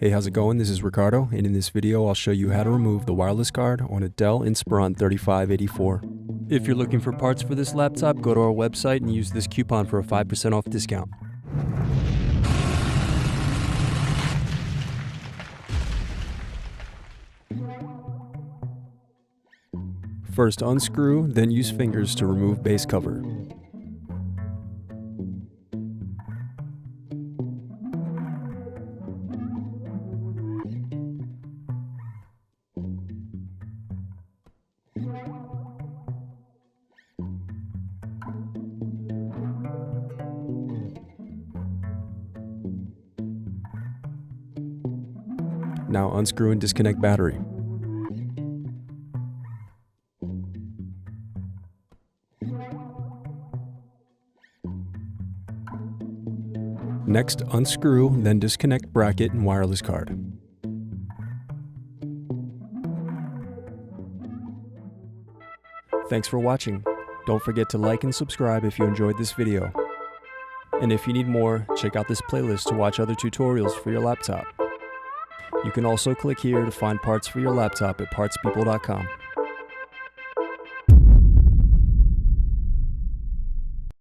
Hey, how's it going? This is Ricardo, and in this video I'll show you how to remove the wireless card on a Dell Inspiron 3584. If you're looking for parts for this laptop, go to our website and use this coupon for a 5% off discount. First unscrew, then use fingers to remove base cover. Now unscrew and disconnect battery. Next, unscrew, then disconnect bracket and wireless card. Thanks for watching. Don't forget to like and subscribe if you enjoyed this video. And if you need more, check out this playlist to watch other tutorials for your laptop. You can also click here to find parts for your laptop at partspeople.com.